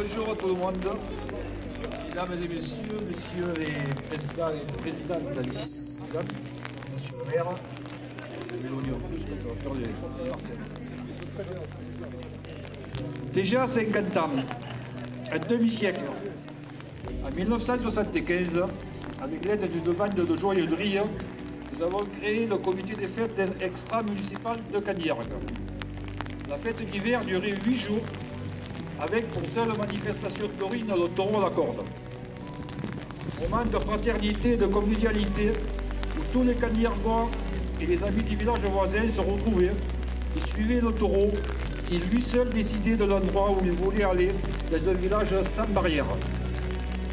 Bonjour à tout le monde, mesdames et messieurs, messieurs les présidents et présidentes d'ici, monsieur le maire, et Mélodie en plus, quand on va faire les Marseillais. Déjà 50 ans, un demi-siècle, en 1975, avec l'aide d'une bande de joaillerie, nous avons créé le comité des fêtes extra-municipales de Candiargues. La fête d'hiver durait 8 jours, avec pour seule manifestation taurine le taureau à la corde. Moment de fraternité et de convivialité, où tous les Candiargois et les amis du village voisin se retrouvaient et suivaient le taureau, qui lui seul décidait de l'endroit où il voulait aller, dans un village sans barrière.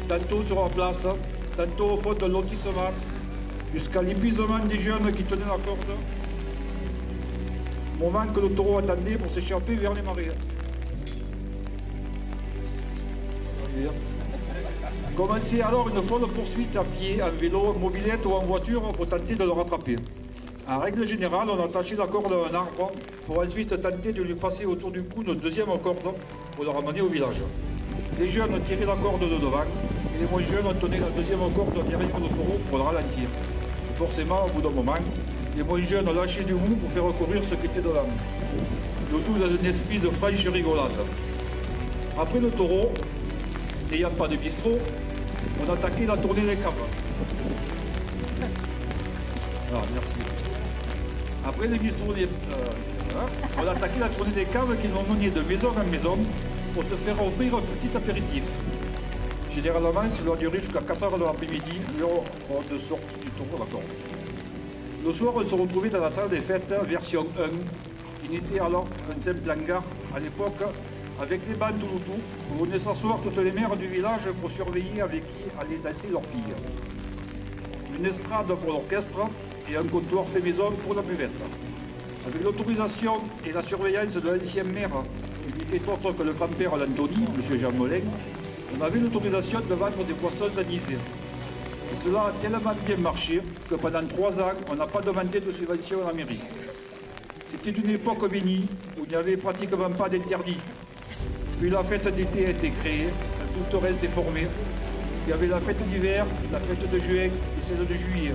Tantôt sur la place, tantôt au fond de lotissement, jusqu'à l'épuisement des jeunes qui tenaient la corde, moment que le taureau attendait pour s'échapper vers les marais. Commençait alors une folle poursuite à pied, en vélo, en mobilette ou en voiture pour tenter de le rattraper. En règle générale, on attachait la corde à un arbre pour ensuite tenter de lui passer autour du cou une deuxième corde pour le ramener au village. Les jeunes tiraient la corde de devant et les moins jeunes tenaient la deuxième corde derrière le taureau pour le ralentir. Et forcément, au bout d'un moment, les moins jeunes lâchaient du mou pour faire recourir ce qui était devant. Le tout dans un esprit de franche rigolade. Après le taureau, n'ayant pas de bistrot, on attaquait la tournée des caves. Ah, merci. Après les bistrots, on attaquait la tournée des caves qui nous menaient de maison en maison pour se faire offrir un petit apéritif. Généralement, cela durait jusqu'à 4 h de l'après-midi, l'heure de sortie du taureau à la corde. Le soir, on se retrouvait dans la salle des fêtes, version 1, qui n'était alors qu'un simple hangar à l'époque, avec des bancs tout autour, où venaient s'asseoir toutes les mères du village pour surveiller avec qui allaient danser leurs filles. Une estrade pour l'orchestre et un comptoir fait maison pour la buvette. Avec l'autorisation et la surveillance de l'ancien maire, qui n'était autre que le grand-père d'Anthony, M. Jean Molin, on avait l'autorisation de vendre des poissons anisés. Et cela a tellement bien marché que pendant 3 ans, on n'a pas demandé de subvention à la mairie. C'était une époque bénie où il n'y avait pratiquement pas d'interdit. Puis la fête d'été a été créée, un tout terrain s'est formé. Il y avait la fête d'hiver, la fête de juin et celle de juillet.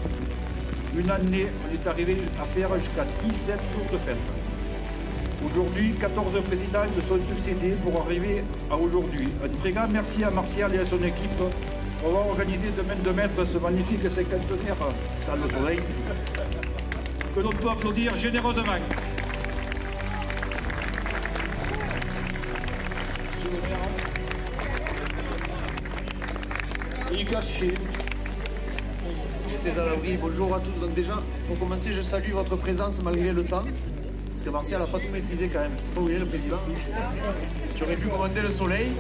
Une année, on est arrivé à faire jusqu'à 17 jours de fête. Aujourd'hui, 14 présidents se sont succédés pour arriver à aujourd'hui. Un très grand merci à Martial et à son équipe pour avoir organisé de main de maître ce magnifique cinquantenaire salle de soleil que l'on peut applaudir généreusement. Il est caché. J'étais à l'abri. Bonjour à tous. Donc déjà, pour commencer, je salue votre présence malgré le temps. Parce que Martial n'a pas tout maîtrisé quand même. Je ne sais pas où il est le président. Tu aurais pu commander le soleil.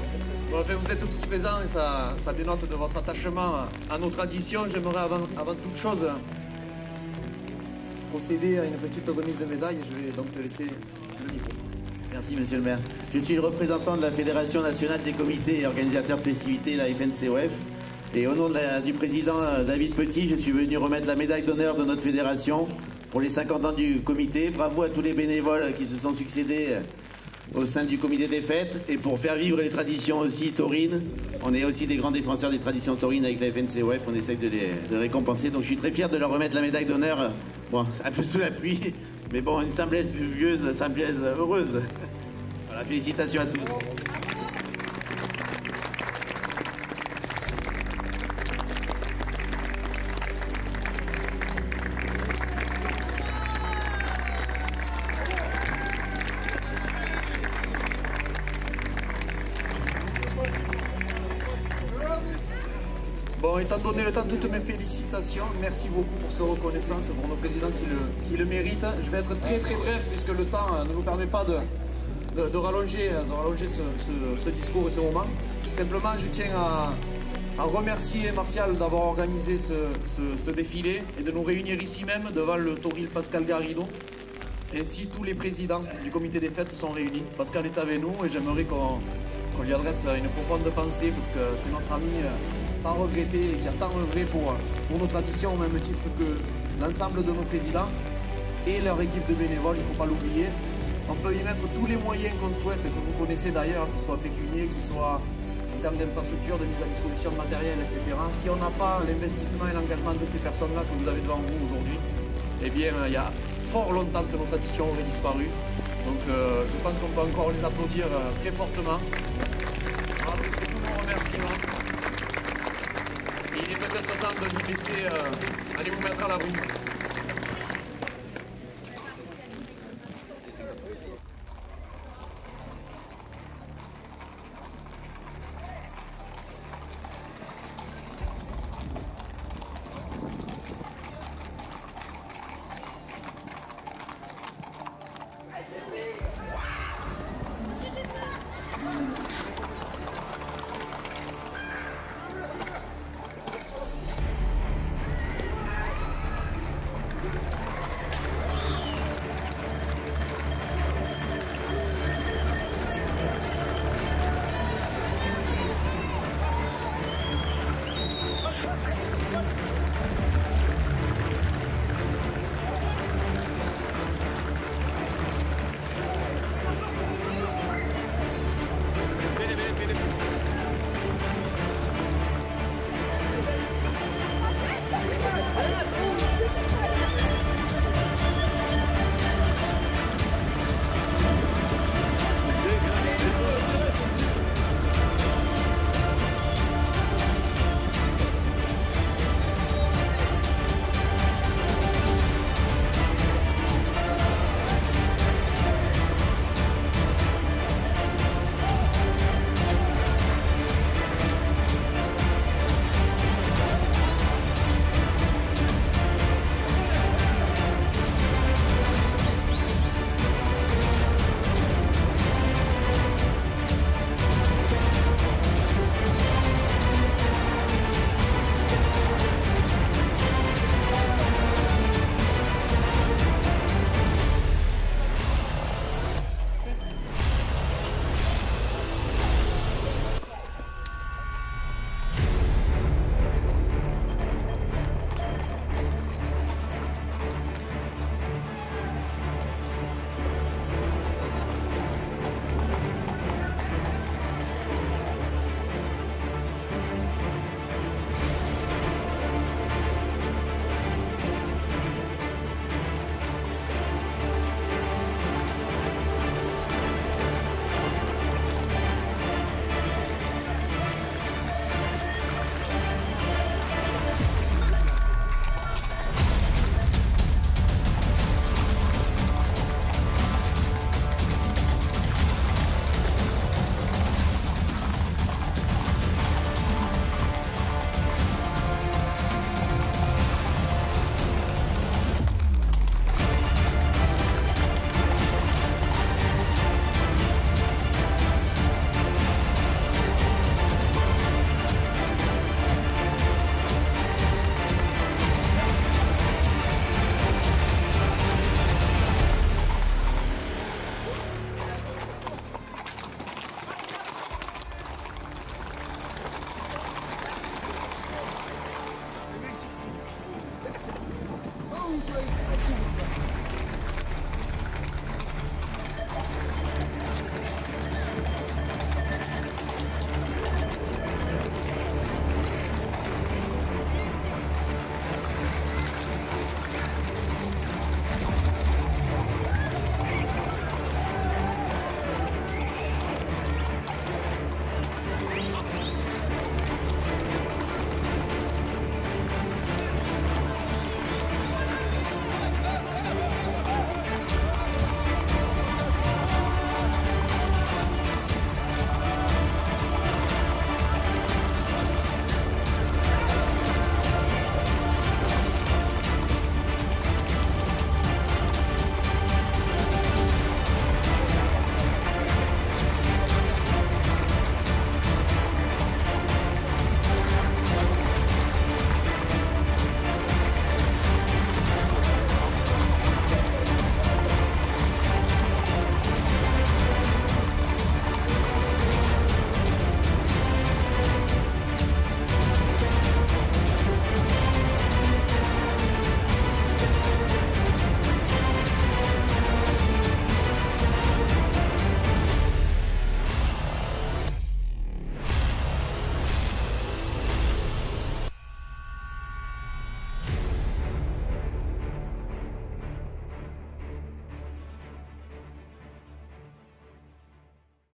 Bon, enfin, vous êtes tous présents et ça dénote de votre attachement à nos traditions. J'aimerais avant toute chose procéder à une petite remise de médaille. Je vais donc te laisser le micro. Merci Monsieur le maire. Je suis le représentant de la Fédération nationale des comités et organisateurs de festivités, la FNCOF. Et au nom du président David Petit, je suis venu remettre la médaille d'honneur de notre fédération pour les 50 ans du comité. Bravo à tous les bénévoles qui se sont succédés au sein du comité des fêtes. Et pour faire vivre les traditions aussi taurines, on est aussi des grands défenseurs des traditions taurines avec la FNCOF. On essaye de les récompenser. Donc je suis très fier de leur remettre la médaille d'honneur. Bon, un peu sous la pluie, mais bon, une semblesse pluvieuse, semblesse heureuse. Voilà, félicitations à tous. Bon, étant donné le temps, toutes mes félicitations. Merci beaucoup pour cette reconnaissance pour nos présidents qui le méritent. Je vais être très très bref puisque le temps ne nous permet pas de rallonger ce discours et ce moment. Simplement, je tiens à remercier Martial d'avoir organisé ce défilé et de nous réunir ici même devant le tauril Pascal Garrido. Ainsi, tous les présidents du comité des fêtes sont réunis. Pascal est avec nous et j'aimerais qu'on lui adresse une profonde pensée parce que c'est notre ami tant regretté et qui a tant œuvré pour nos traditions au même titre que l'ensemble de nos présidents et leur équipe de bénévoles, il ne faut pas l'oublier. On peut y mettre tous les moyens qu'on souhaite, que vous connaissez d'ailleurs, qu'ils soient pécuniaires, qu'ils soient termes d'infrastructures, de mise à disposition de matériel, etc. Si on n'a pas l'investissement et l'engagement de ces personnes-là que vous avez devant vous aujourd'hui, eh bien, il y a fort longtemps que nos traditions auraient disparu. Donc, je pense qu'on peut encore les applaudir très fortement. Adresser tous nos remerciements. Et il est peut-être temps de vous laisser aller vous mettre à la rue.